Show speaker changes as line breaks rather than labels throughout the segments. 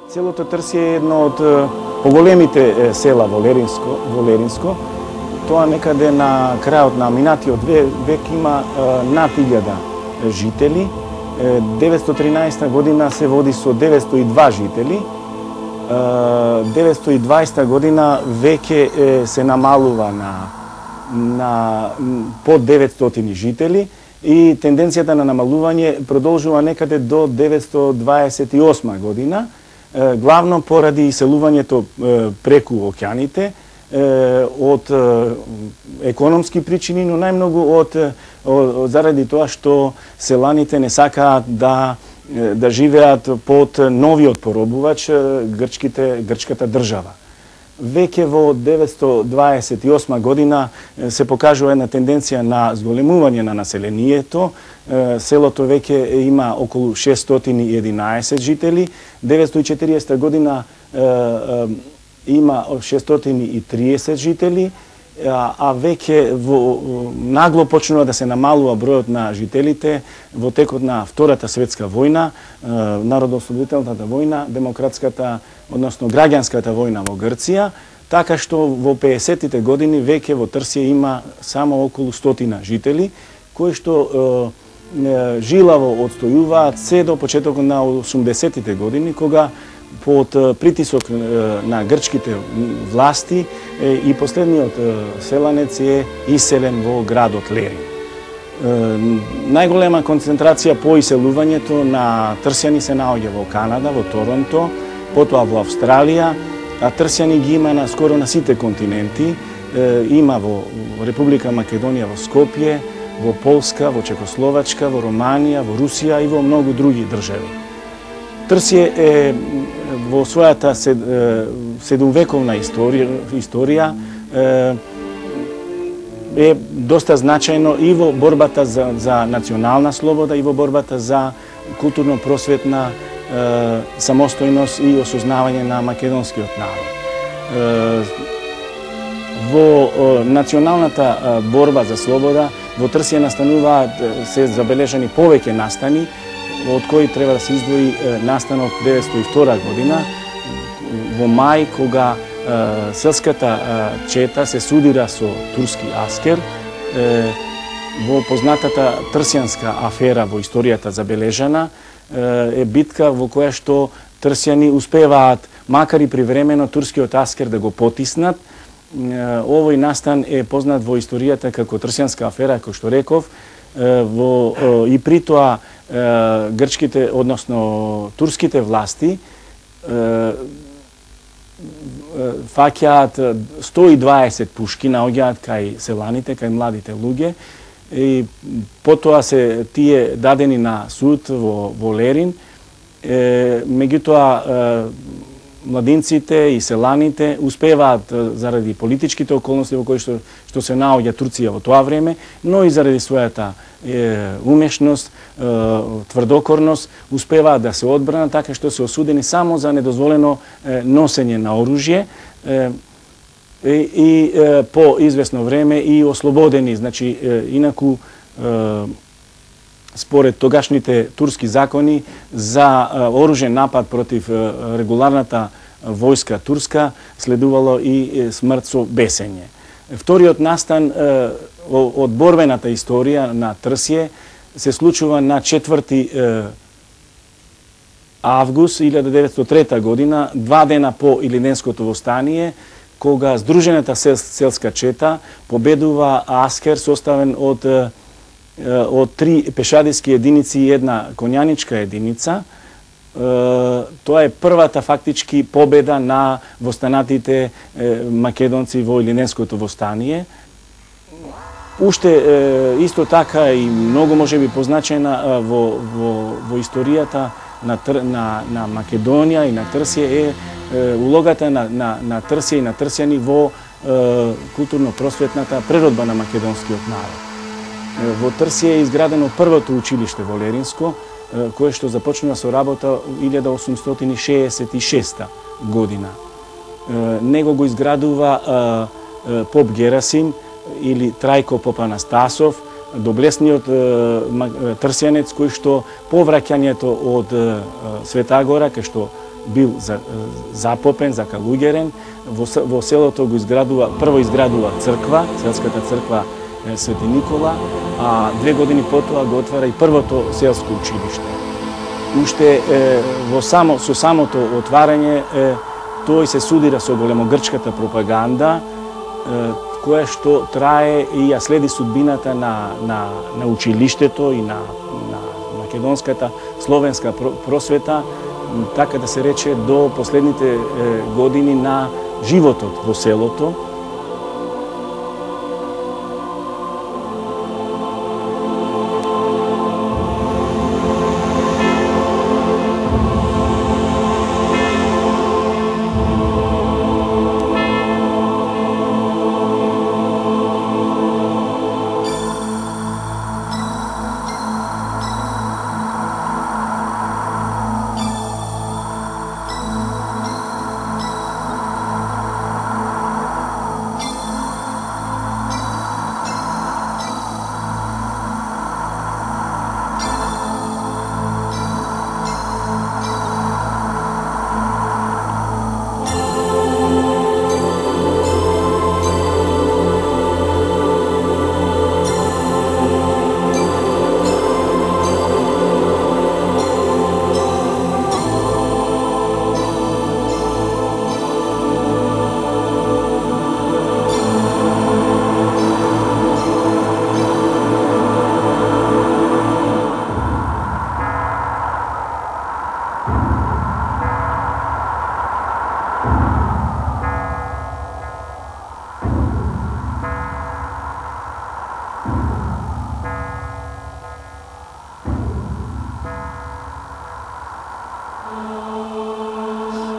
Селото Трсје е едно од поголемите села во Леринско. Тоа некаде на крајот на минатиот век има над 1000 жители. 913 година се води со 902 жители. 920 година веќе се намалува на под 900 жители и тенденцијата на намалување продолжува некаде до 928 година, главно поради иселувањето преку океаните, од економски причини, но најмногу заради тоа што селаните не сакаат да живеат под новиот поробувач, грчката држава. Веќе во 928 година се покажува една тенденција на зголемување на населението. Селото веќе има околу 611 жители. 940 година има 630 жители, а веќе нагло почнува да се намалува бројот на жителите во текот на Втората светска војна, Народно-ослободителната војна, демократската, односно граѓанската војна во Грција, така што во 50-тите години веќе во Трсје има само околу 100 жители, кои што жилаво одстојуваат се до почетокот на 80-тите години, кога под притисок на грчките власти и последниот селанец е иселен во градот Лерин. Најголема концентрација по иселувањето на трсјани се наоѓа во Канада, во Торонто, потоа во Австралија, а трсјани ги има скоро на сите континенти. Има во Република Македонија, во Скопје, во Полска, во Чекословачка, во Романија, во Русија и во многу други држави. Трсје е во својата седумвековна историја е доста значајно и во борбата за национална слобода и во борбата за културно-просветна самостојност и осознавање на македонскиот народ. Во националната борба за слобода во Трсје настануваат, се забележани повеќе настани, од кои треба да се издвои настанот 902 година во мај, кога селската чета се судира со турски аскер во познатата трсјанска афера во историјата забележана. Е битка во која што трсјани успеваат, макар и привремено, турскиот аскер да го потиснат. Овој настан е познат во историјата како трсјанска афера, како што реков, и при тоа грчките, односно турските власти фаќаат 120 пушки, наоѓаат кај селаните, кај младите луѓе, и потоа се тие дадени на суд во Лерин. Меѓутоа младинците и селаните успеваат заради политичките околности во кои што се наоѓа Турција во тоа време, но и заради својата умешност, тврдокорност, успеваат да се одбранат, така што се осудени само за недозволено носење на оружје и по известно време и ослободени. Значи, инаку, според тогашните турски закони, за оружен напад против регуларната војска турска следувало и смрт со бесење. Вториот настан од борбената историја на Трсје се случува на 4 август 1903 година, 2 дена по Илинденското востание, кога Сдружената селска чета победува аскер составен од 3 пешадиски единици и 1 конјаничка единица. Тоа е првата фактички победа на востанатите македонци во Илинденското востание. Уште исто така и многу можеби позначена во историјата на Македонија и на Трсје е улогата на Трсје и на трсјани во културно-просветната преродба на македонскиот народ. Во Трсје е изградено првото училиште во Леринско, кое што започнува со работа 1866 година. Него го изградува поп Герасим или Трајко поп Анастасов, доблесниот трсјанец, кој што по враќањето од Света Гора, кај што бил запопен, закалуѓерен. Во селото го прво изградува црква, селската црква Свети Никола, а 2 години потоа го отвара и првото селско училиште. Уште со самото отварање тој се судира со големогрчката пропаганда, која што трае и ја следи судбината на училиштето и на македонската словенска просвета, така да се рече, до последните години на животот во селото.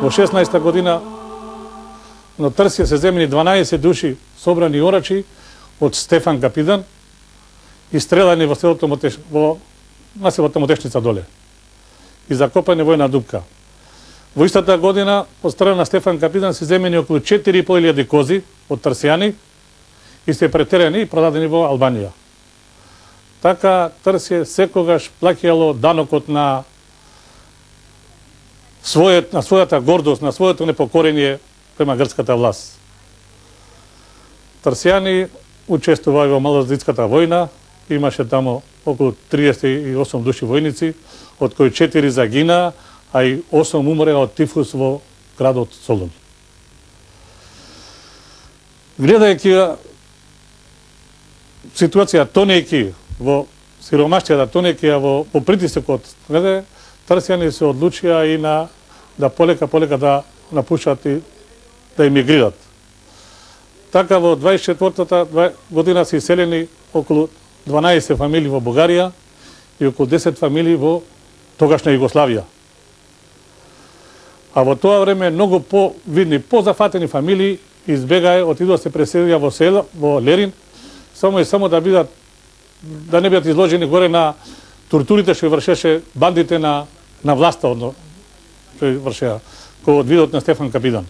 Во 16-та година на Трсија се земени 12 души собрани орачи од Стефан Капидан и стрелани во селото во населото Мотешница доле и закопани во една дупка. Во истата година од страна на Стефан Капидан се земени околу 4.500 кози од трсјани и се претерани и продадени во Албанија. Така Трсје секогаш плаќало данокот на својата гордост, на своето непокорење према грчката власт. Трсјани учествуваа во Малозитската војна, имаше тамо околу 38 души војници, од кои 4 загинаа, а и 8 умреа од тифус во градот Солун. Гледајќи ситуација, тонејќи во сиромаштијата, тонејќи во притисокот, Трсјани се одлучија и да полека да напушат и да емигрират. Така во 24-та година се иселени околу 12 фамилии во Бугарија и околу 10 фамилии во тогашна Југославија. А во тоа време многу повидни, позафатени фамилии избегаја, отидоа се преселија во села, во Лерин, само да не бидат изложени горе на тортурите што вршеше бандите на власта, што вршеа од видот на Стефан Капидан.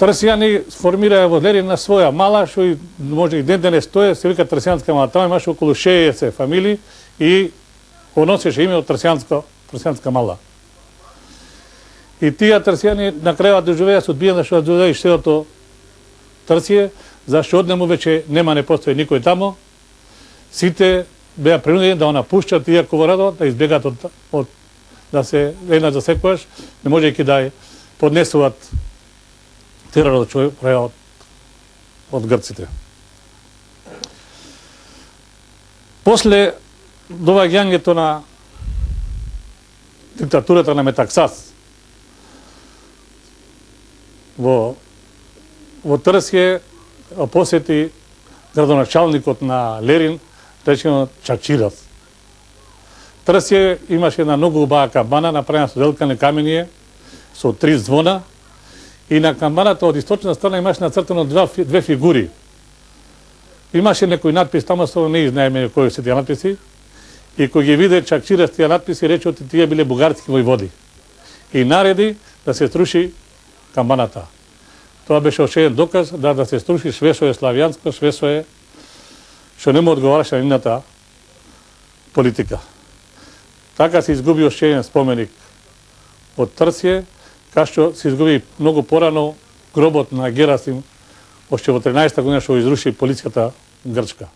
Трсјани сформираа во Лерин на своја мала, што и може и ден денес стоje, се вика Трсјанска мала. Тamo имаше околу 60 фамилии и носеше име од Трсјанска мала. И тие трсјани на крајот доживеа судбината што доживеа селото Трсје, зашто однему веќе не постои никој тамо. Сите беа принудени да напуштат, иако во радо, да избегат да се една за секојаш, не можејќи да поднесуваат теророт што прави од грците. После доваѓањето на диктатурата на Метаксас во Трсје посети градоначалникот на Лерин, речено Чачиров. Трсје имаше една многу убава камбана, направена со делкане камење, со 3 звона, и на камбаната од источна страна имаше нацртано две фигури. Имаше некој надпис, тамо со не знаеме кои се тие надписи, и кој ги виде Чачиров тие надписи, рече оти тие биле бугарски војводи. И нареди да се струши камбаната. Тоа беше уште доказ да се струши све што е славјанско, све што не му одговараше на нивната политика. Така се изгуби уште еден споменик од Трсје, кај што се изгуби многу порано гробот на Герасим, уште во 13-та година што го изруши полицијата грчка.